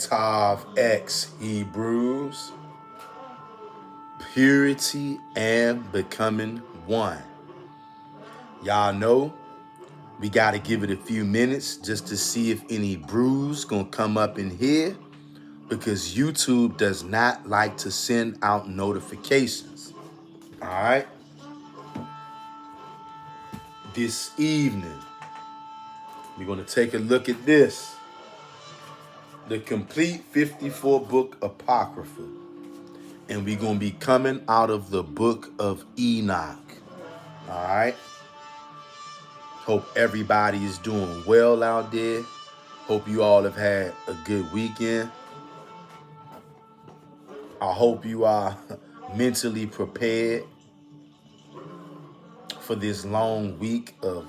Tav X Hebrews, purity and becoming one. Y'all know we got to give it a few minutes just to see if any brews gonna come up in here, because YouTube does not like to send out notifications. All right. This evening, we're gonna take a look at this. The complete 54 book Apocrypha. And we're going to be coming out of the book of Enoch. All right. Hope everybody is doing well out there. Hope you all have had a good weekend. I hope you are mentally prepared for this long week of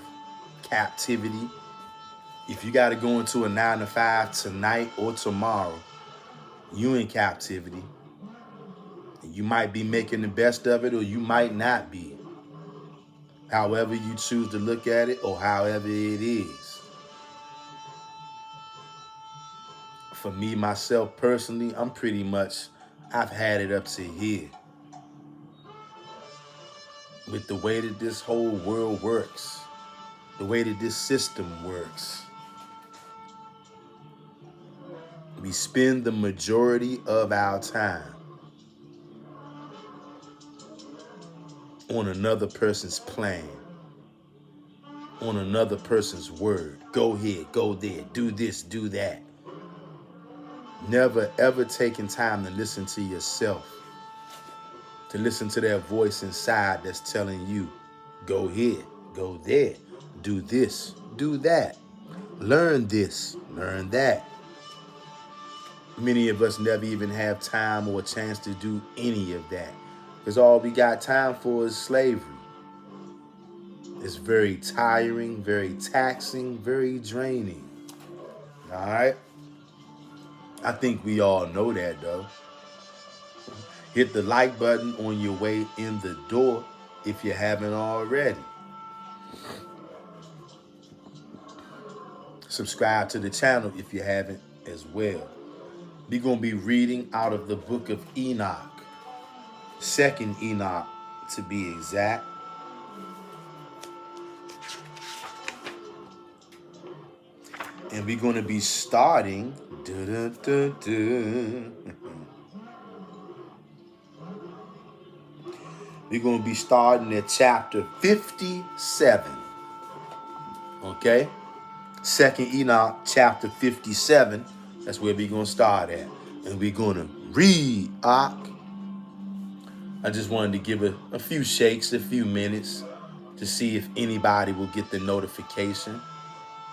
captivity. If you got to go into a 9 to 5 tonight or tomorrow, you in captivity. You might be making the best of it, or you might not be. However you choose to look at it, or however it is. For me, myself, personally, I've had it up to here. With the way that this whole world works, the way that this system works. We spend the majority of our time on another person's plan, on another person's word. Go here, go there, do this, do that. Never ever taking time to listen to yourself, to listen to that voice inside that's telling you, go here, go there, do this, do that, learn this, learn that. Many of us never even have time or a chance to do any of that, because all we got time for is slavery. It's very tiring, very taxing, very draining. All right? I think we all know that, though. Hit the like button on your way in the door if you haven't already. Subscribe to the channel if you haven't as well. We're going to be reading out of the book of Enoch, 2nd Enoch to be exact. And we're going to be starting. We're going to be starting at chapter 57. Okay? 2nd Enoch, chapter 57. That's where we're going to start at. And we're going to read Enoch. I just wanted to give it a few shakes, a few minutes, to see if anybody will get the notification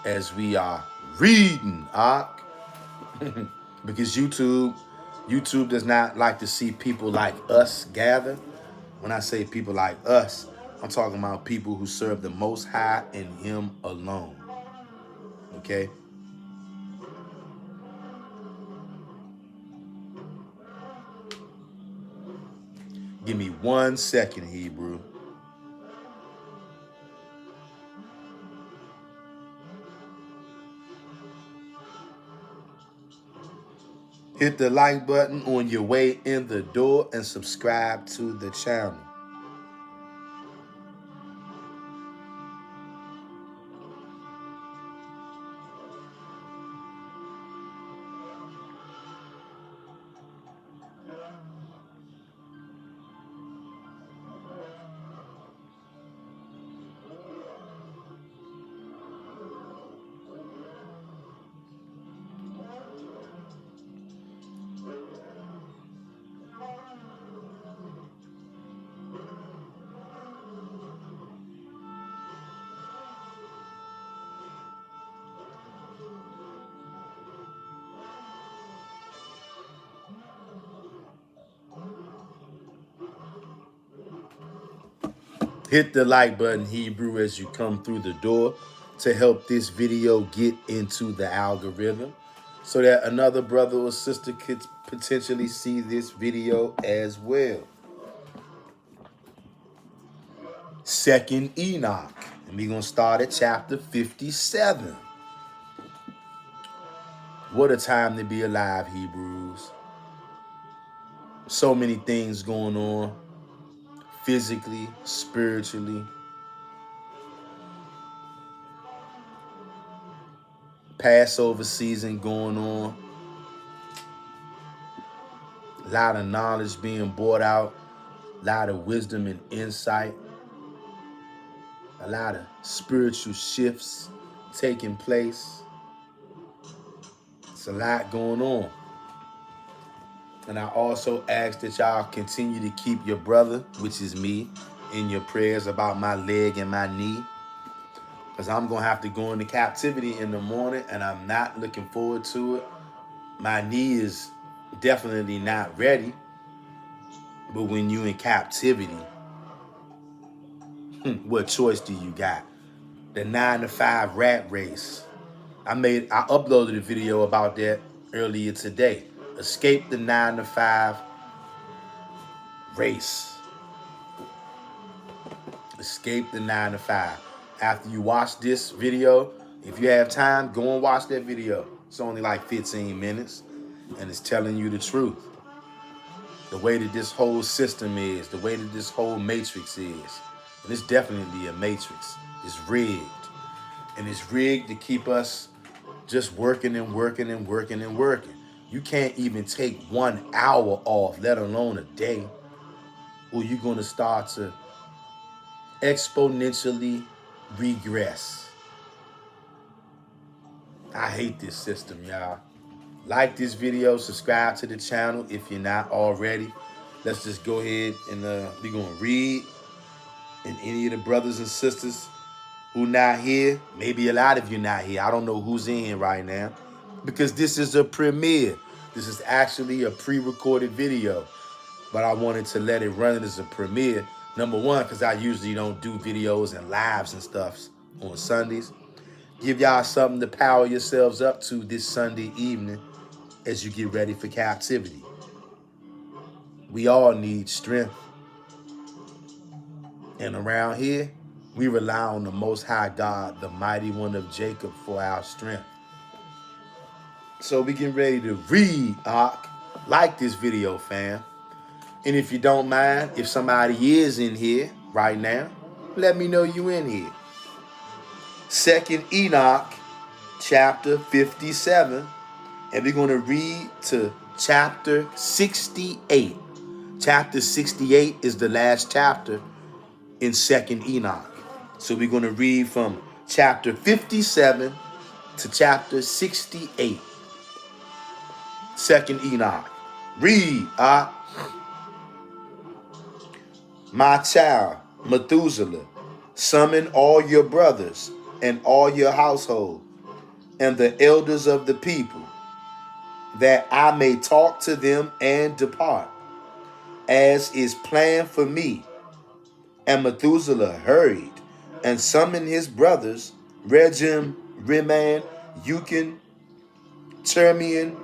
as we are reading Enoch. Because YouTube does not like to see people like us gather. When I say people like us, I'm talking about people who serve the Most High and Him alone. Okay? Give me 1 second, Hebrew. Hit the like button on your way in the door and subscribe to the channel. Hit the like button, Hebrew, as you come through the door to help this video get into the algorithm so that another brother or sister could potentially see this video as well. 2nd Enoch. And we're going to start at chapter 57. What a time to be alive, Hebrews. So many things going on, physically, spiritually. Passover season going on. A lot of knowledge being brought out. A lot of wisdom and insight. A lot of spiritual shifts taking place. It's a lot going on. And I also ask that y'all continue to keep your brother, which is me, in your prayers about my leg and my knee. Because I'm going to have to go into captivity in the morning, and I'm not looking forward to it. My knee is definitely not ready. But when you in captivity, what choice do you got? The 9-to-5 rat race. I uploaded a video about that earlier today. Escape the 9-to-5 race. Escape the 9-to-5. After you watch this video, if you have time, go and watch that video. It's only like 15 minutes, and it's telling you the truth. The way that this whole system is, the way that this whole matrix is. And it's definitely a matrix. It's rigged. And it's rigged to keep us just working and working and working and working. You can't even take 1 hour off, let alone a day, or you're going to start to exponentially regress. I hate this system, y'all. Like this video, subscribe to the channel if you're not already. Let's just go ahead and we're going to read. And any of the brothers and sisters who not here, maybe a lot of you not here. I don't know who's in right now, because this is a premiere. This is actually a pre-recorded video, but I wanted to let it run as a premiere. Number one, because I usually don't do videos and lives and stuff on Sundays. Give y'all something to power yourselves up to this Sunday evening as you get ready for captivity. We all need strength. And around here, we rely on the Most High God, the Mighty One of Jacob, for our strength. So we getting ready to read, like this video, fam. And if you don't mind, if somebody is in here right now, let me know you in here. 2nd Enoch, chapter 57. And we're going to read to chapter 68. Chapter 68 is the last chapter in 2nd Enoch. So we're going to read from chapter 57 to chapter 68. 2nd Enoch. Read, My child, Methuselah, summon all your brothers and all your household and the elders of the people, that I may talk to them and depart, as is planned for me. And Methuselah hurried and summoned his brothers, Regem, Riman, Euchin, Termian,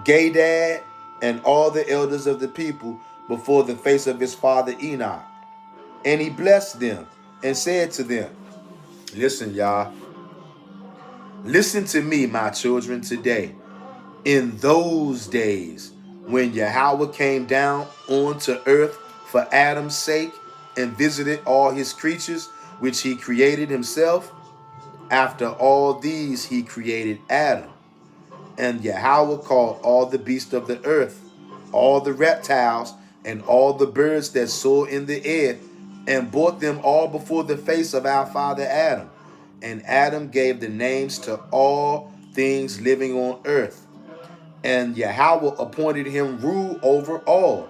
Gadad, and all the elders of the people before the face of his father Enoch. And he blessed them and said to them, listen, y'all. Listen to me, my children, today. In those days, when YAHAWAH came down onto earth for Adam's sake and visited all his creatures, which he created himself, after all these he created Adam. And YAHAWAH called all the beasts of the earth, all the reptiles, and all the birds that soar in the air, and brought them all before the face of our father Adam. And Adam gave the names to all things living on earth. And YAHAWAH appointed him rule over all,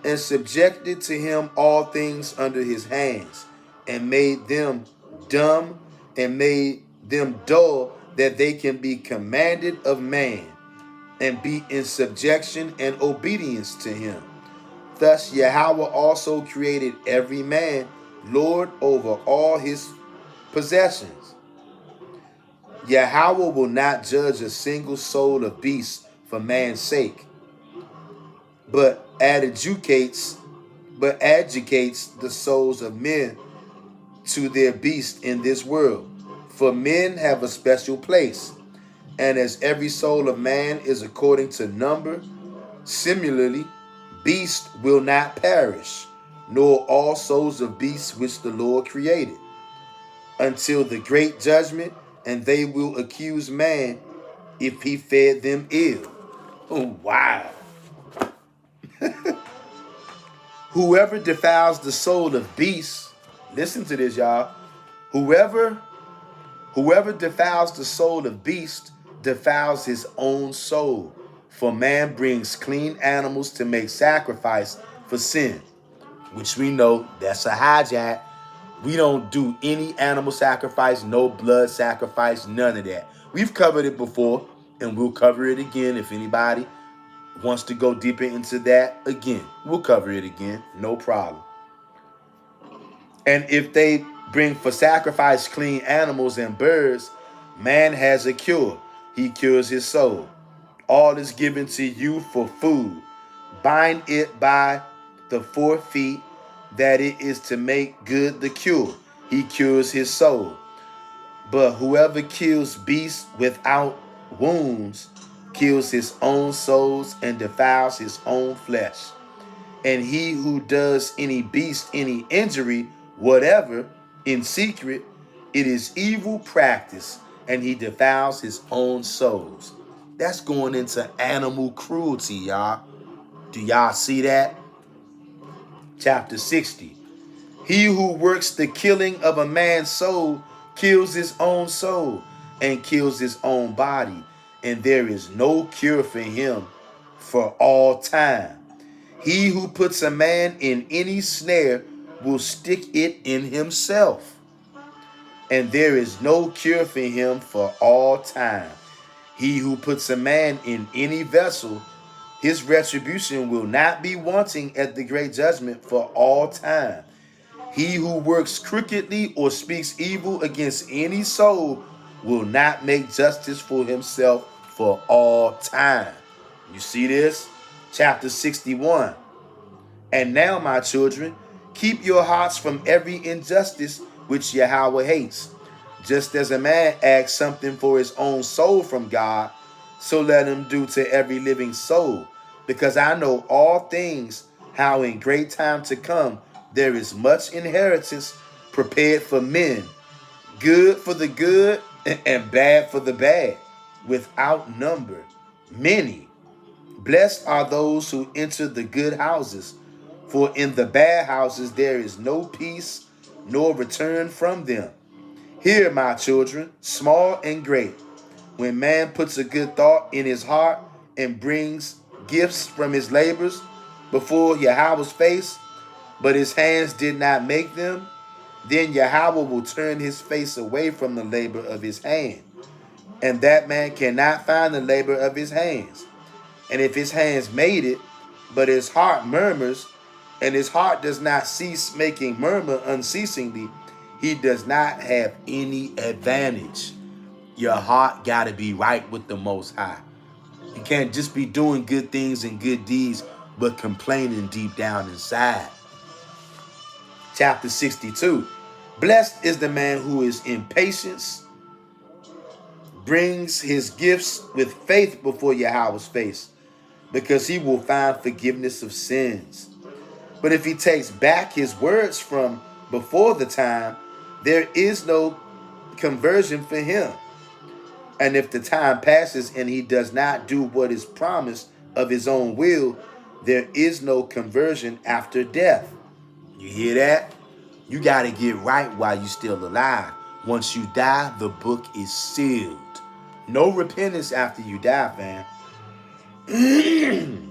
and subjected to him all things under his hands, and made them dumb, and made them dull, that they can be commanded of man, and be in subjection and obedience to him. Thus YAHAWAH also created every man Lord over all his possessions. YAHAWAH will not judge a single soul of beasts for man's sake, but adjudicates the souls of men to their beasts in this world. For men have a special place, And as every soul of man is according to number, similarly, beasts will not perish, nor all souls of beasts which the Lord created, until the great judgment, and they will accuse man if he fed them ill. Oh, wow. Whoever defiles the soul of beasts, listen to this, y'all. Whoever defiles the soul of beast defiles his own soul. For man brings clean animals to make sacrifice for sin, which we know that's a hijack. We don't do any animal sacrifice, no blood sacrifice, none of that. We've covered it before, and we'll cover it again. If anybody wants to go deeper into that, again, we'll cover it again, no problem. And if they bring for sacrifice clean animals and birds, man has a cure. He cures his soul. All is given to you for food. Bind it by the 4 feet, that it is to make good the cure. He cures his soul. But whoever kills beasts without wounds kills his own souls and defiles his own flesh. And he who does any beast any injury, whatever, in secret, it is evil practice, and he defiles his own souls. That's going into animal cruelty, y'all. Do y'all see that? Chapter 60. He who works the killing of a man's soul kills his own soul and kills his own body, and there is no cure for him for all time. He who puts a man in any snare will stick it in himself, and there is no cure for him for all time. He who puts a man in any vessel, his retribution will not be wanting at the great judgment for all time. He who works crookedly or speaks evil against any soul will not make justice for himself for all time. You see this? Chapter 61. And now, my children, keep your hearts from every injustice which YAHAWAH hates. Just as a man asks something for his own soul from God, so let him do to every living soul. Because I know all things, how in great time to come there is much inheritance prepared for men, good for the good and bad for the bad, without number, many. Blessed are those who enter the good houses, for in the bad houses there is no peace, nor return from them. Hear, my children, small and great, when man puts a good thought in his heart and brings gifts from his labors before YAHAWAH's face, but his hands did not make them, then YAHAWAH will turn his face away from the labor of his hand, and that man cannot find the labor of his hands. And if his hands made it, but his heart murmurs, and his heart does not cease making murmur unceasingly, he does not have any advantage. Your heart got to be right with the Most High. You can't just be doing good things and good deeds, but complaining deep down inside. Chapter 62. Blessed is the man who is in patience, brings his gifts with faith before YAHAWAH's face, because he will find forgiveness of sins. But if he takes back his words from before the time, there is no conversion for him. And if the time passes and he does not do what is promised of his own will, there is no conversion after death. You hear that? You got to get right while you're still alive. Once you die, the book is sealed. No repentance after you die, fam.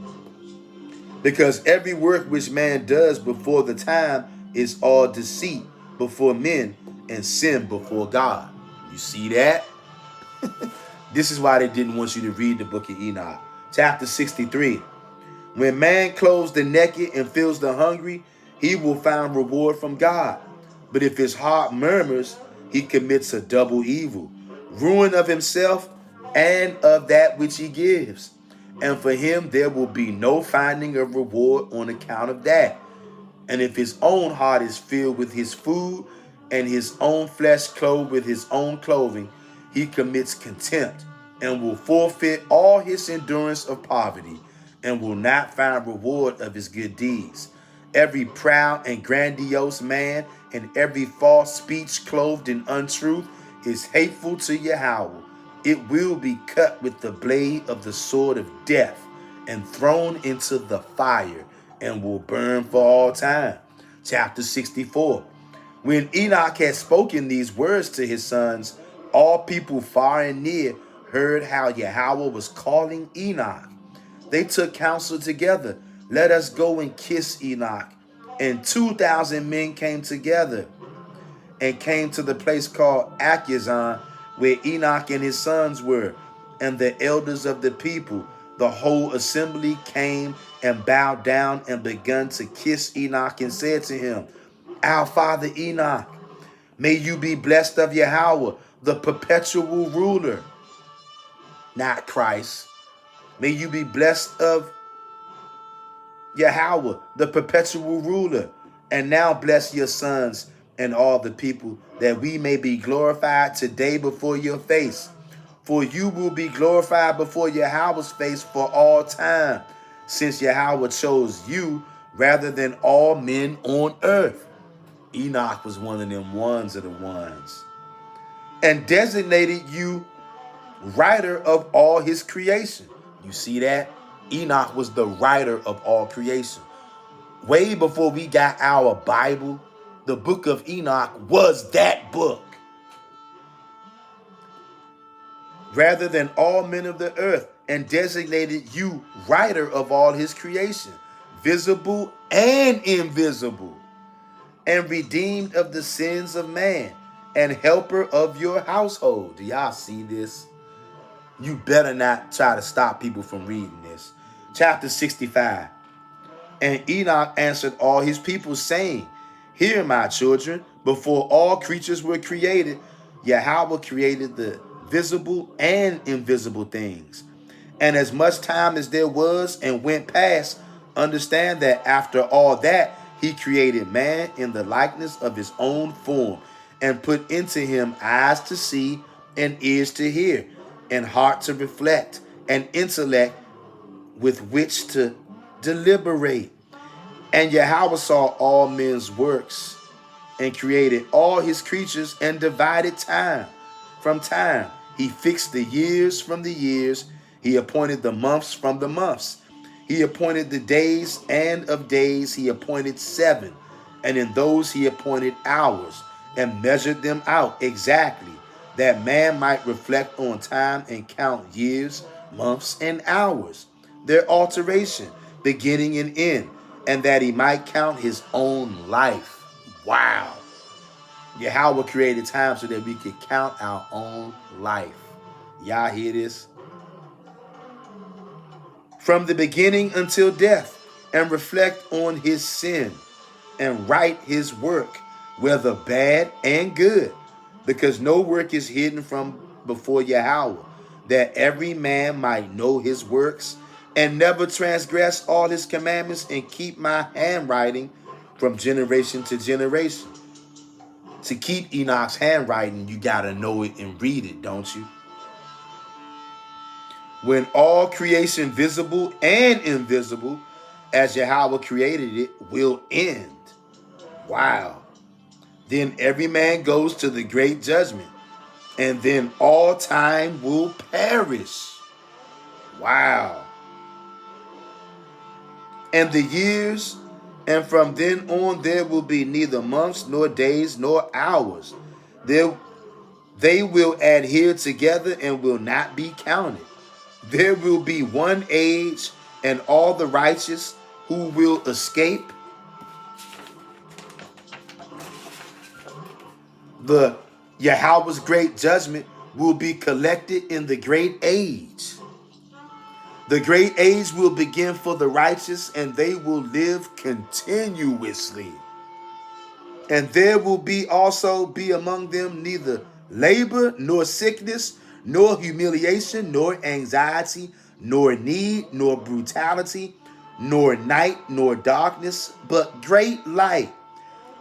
Because every work which man does before the time is all deceit before men and sin before God. You see that? This is why they didn't want you to read the book of Enoch. Chapter 63. When man clothes the naked and fills the hungry, he will find reward from God. But if his heart murmurs, he commits a double evil, ruin of himself and of that which he gives. And for him there will be no finding of reward on account of that. And if his own heart is filled with his food, and his own flesh clothed with his own clothing, he commits contempt and will forfeit all his endurance of poverty, and will not find reward of his good deeds. Every proud and grandiose man, and every false speech clothed in untruth is hateful to Yahawah. It will be cut with the blade of the sword of death, and thrown into the fire, and will burn for all time. Chapter 64. When Enoch had spoken these words to his sons, all people far and near heard how Yahawah was calling Enoch. They took counsel together. Let us go and kiss Enoch. And 2,000 men came together and came to the place called Achazon, where Enoch and his sons were, and the elders of the people. The whole assembly came and bowed down and began to kiss Enoch and said to him, Our father Enoch, may you be blessed of Yahawah, the perpetual ruler, not Christ. May you be blessed of Yahawah, the perpetual ruler, and now bless your sons and all the people, that we may be glorified today before your face. For you will be glorified before Yahawah's face for all time, since Yahawah chose you rather than all men on earth. Enoch was one of them ones of the ones, and designated you writer of all his creation. You see that? Enoch was the writer of all creation. Way before we got our Bible, the book of Enoch was that book. Rather than all men of the earth, and designated you writer of all his creation, visible and invisible, and redeemed of the sins of man, and helper of your household. Do y'all see this? You better not try to stop people from reading this. Chapter 65. And Enoch answered all his people, saying, Hear, my children, before all creatures were created, Yahawah created the visible and invisible things. And as much time as there was and went past, understand that after all that, he created man in the likeness of his own form, and put into him eyes to see, and ears to hear, and heart to reflect, and intellect with which to deliberate. And Yahawah saw all men's works, and created all his creatures, and divided time from time. He fixed the years from the years. He appointed the months from the months. He appointed the days, and of days he appointed 7. And in those he appointed hours, and measured them out exactly, that man might reflect on time and count years, months, and hours, their alteration, beginning and end, and that he might count his own life. Wow. Yahawah created time so that we could count our own life. Y'all hear this? From the beginning until death, and reflect on his sin, and write his work, whether bad and good, because no work is hidden from before Yahawah, that every man might know his works, and never transgress all his commandments, and keep my handwriting from generation to generation. To keep Enoch's handwriting, you got to know it and read it, don't you? When all creation, visible and invisible, as Yahawah created it, will end. Wow. Then every man goes to the great judgment, and then all time will perish. Wow. And the years, and from then on there will be neither months, nor days, nor hours. They will adhere together and will not be counted. There will be one age, and all the righteous who will escape the Yahawah's great judgment will be collected in the great age. The great age will begin for the righteous, and they will live continuously. And there will also be among them neither labor, nor sickness, nor humiliation, nor anxiety, nor need, nor brutality, nor night, nor darkness, but great light.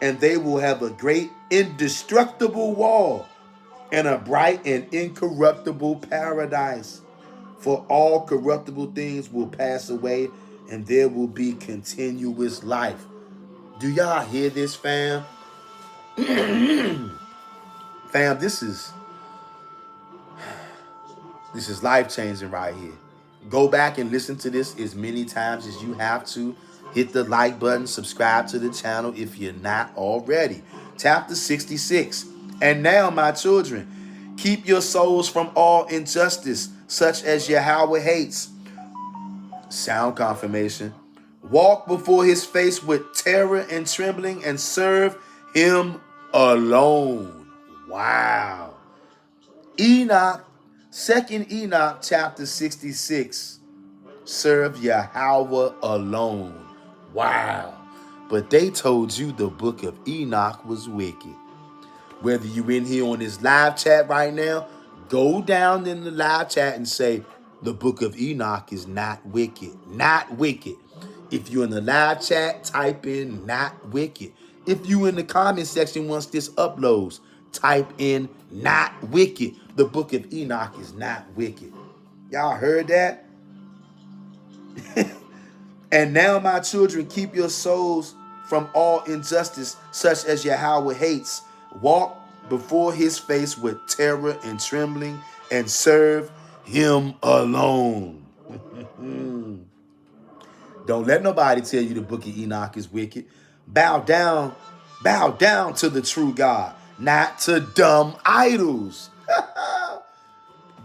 And they will have a great indestructible wall, and a bright and incorruptible paradise. For all corruptible things will pass away, and there will be continuous life. Do y'all hear this, fam? Fam, this is life changing right here. Go back and listen to this as many times as you have to. Hit the like button, subscribe to the channel if you're not already. Chapter 66. And now, my children, keep your souls from all injustice, such as YAHAWAH hates. Sound confirmation. Walk before his face with terror and trembling and serve him alone. Wow. Enoch, 2nd Enoch chapter 66. Serve YAHAWAH alone. Wow. But they told you the book of Enoch was wicked. Whether you're in here on this live chat right now, go down in the live chat and say, the book of Enoch is not wicked. Not wicked. If you're in the live chat, type in not wicked. If you in the comment section once this uploads, type in not wicked. The book of Enoch is not wicked. Y'all heard that? And now, my children, keep your souls from all injustice, such as YAHAWAH hates. Walk before his face with terror and trembling, and serve him alone. Don't let nobody tell you the book of Enoch is wicked. Bow down to the true God, not to dumb idols,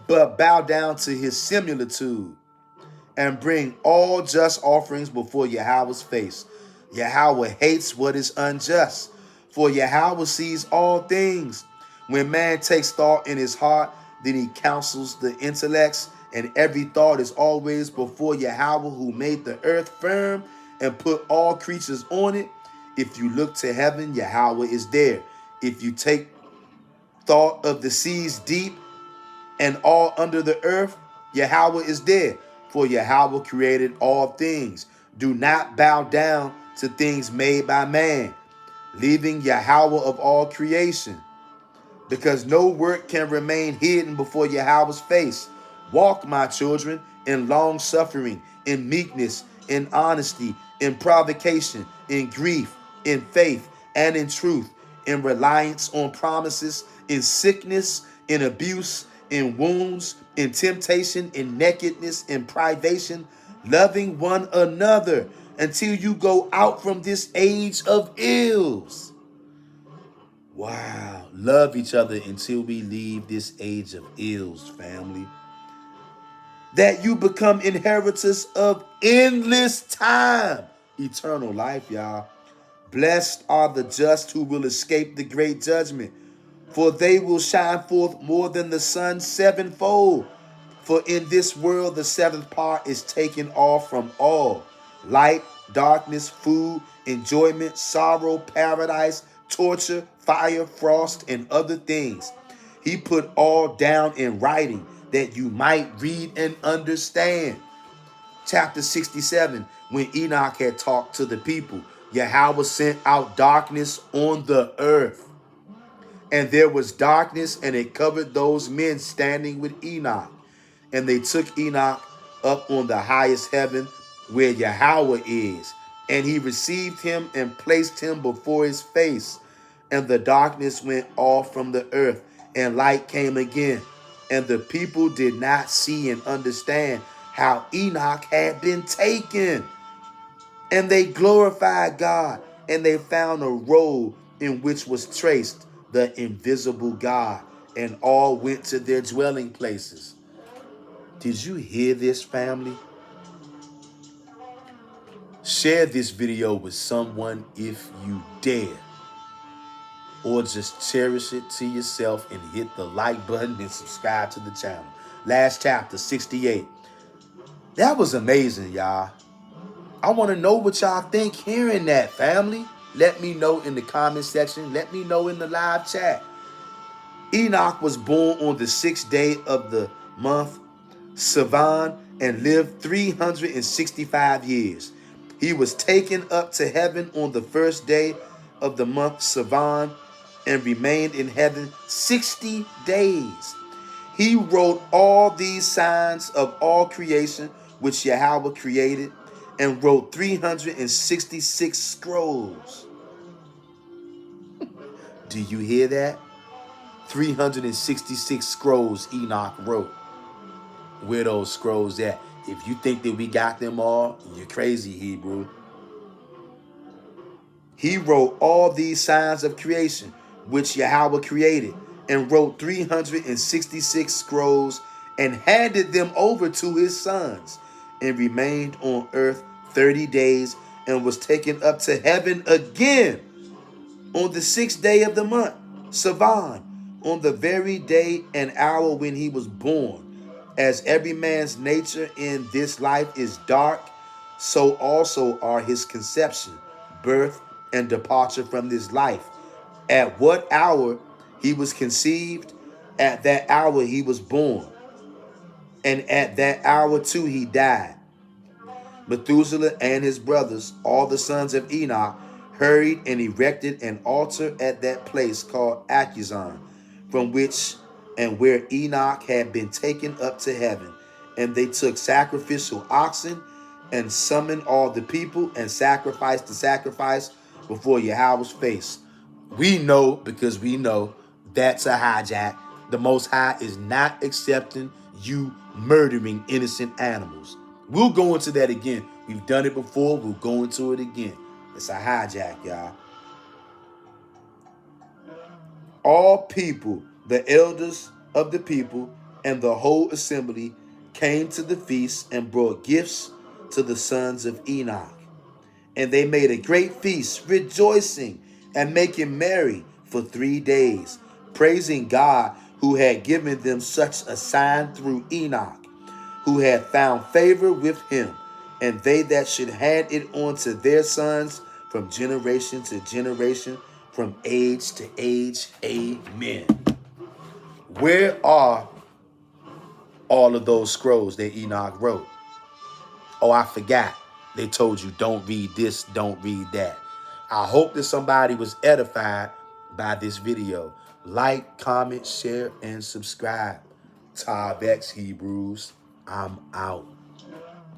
but bow down to his similitude, and bring all just offerings before Yahweh's face. YAHAWAH hates what is unjust, for YAHAWAH sees all things. When man takes thought in his heart, then he counsels the intellects, and every thought is always before YAHAWAH, who made the earth firm and put all creatures on it. If you look to heaven, YAHAWAH is there. If you take thought of the seas deep and all under the earth, YAHAWAH is there. For YAHAWAH created all things. Do not bow down to things made by man, leaving YAHAWAH of all creation, because no work can remain hidden before YAHWAH's face. Walk, my children, in long suffering, in meekness, in honesty, in provocation, in grief, in faith, and in truth, in reliance on promises, in sickness, in abuse, in wounds, in temptation, in nakedness, in privation, loving one another until you go out from this age of ills. Wow. Love each other until we leave this age of ills, family. That you become inheritors of endless time. Eternal life, y'all. Blessed are the just who will escape the great judgment, for they will shine forth more than the sun sevenfold. For in this world the seventh part is taken off from all. Light, darkness, food, enjoyment, sorrow, paradise, torture, fire, frost, and other things. He put all down in writing that you might read and understand. Chapter 67, when Enoch had talked to the people, YAHAWAH sent out darkness on the earth. And there was darkness, and it covered those men standing with Enoch. And they took Enoch up on the highest heaven, where YAHAWAH is. And he received him and placed him before his face. And the darkness went off from the earth, and light came again. And the people did not see and understand how Enoch had been taken. And they glorified God, and they found a robe in which was traced the invisible God, and all went to their dwelling places. Did you hear this, family? Share this video with someone if you dare, or just cherish it to yourself and hit the like button and subscribe to the channel. Last chapter, 68. That was amazing, y'all. I want to know what y'all think hearing that, family. Let me know in the comment section. Let me know in the live chat. Enoch was born on the 6th day of the month Sivan and lived 365 years. He was taken up to heaven on the 1st day of the month Sivan and remained in heaven 60 days. He wrote all these signs of all creation which Yahweh created, and wrote 366 scrolls. Do you hear that? 366 scrolls Enoch wrote. Where those scrolls at? If you think that we got them all, you're crazy, Hebrew. He wrote all these signs of creation, which Yahweh created, and wrote 366 scrolls, and handed them over to his sons, and remained on earth 30 days, and was taken up to heaven again on the 6th day of the month, Sivan, on the very day and hour when he was born. As every man's nature in this life is dark, so also are his conception, birth, and departure from this life. At what hour he was conceived, at that hour he was born, and at that hour too he died. Methuselah and his brothers, all the sons of Enoch, hurried and erected an altar at that place called Achuzan, from which and where Enoch had been taken up to heaven. And they took sacrificial oxen and summoned all the people and sacrificed the sacrifice before Yahweh's face. We know, because we know, that's a hijack. The Most High is not accepting you murdering innocent animals. We'll go into that again. We've done it before. We'll go into it again. It's a hijack, y'all. All people, the elders of the people, and the whole assembly came to the feast and brought gifts to the sons of Enoch. And they made a great feast, rejoicing and making merry for 3 days, praising God who had given them such a sign through Enoch, who had found favor with him, and they that should hand it on to their sons from generation to generation, from age to age. Amen. Where are all of those scrolls that Enoch wrote? Oh, I forgot. They told you don't read this, don't read that. I hope that somebody was edified by this video. Like, comment, share, and subscribe. Tav X Hebrews, I'm out.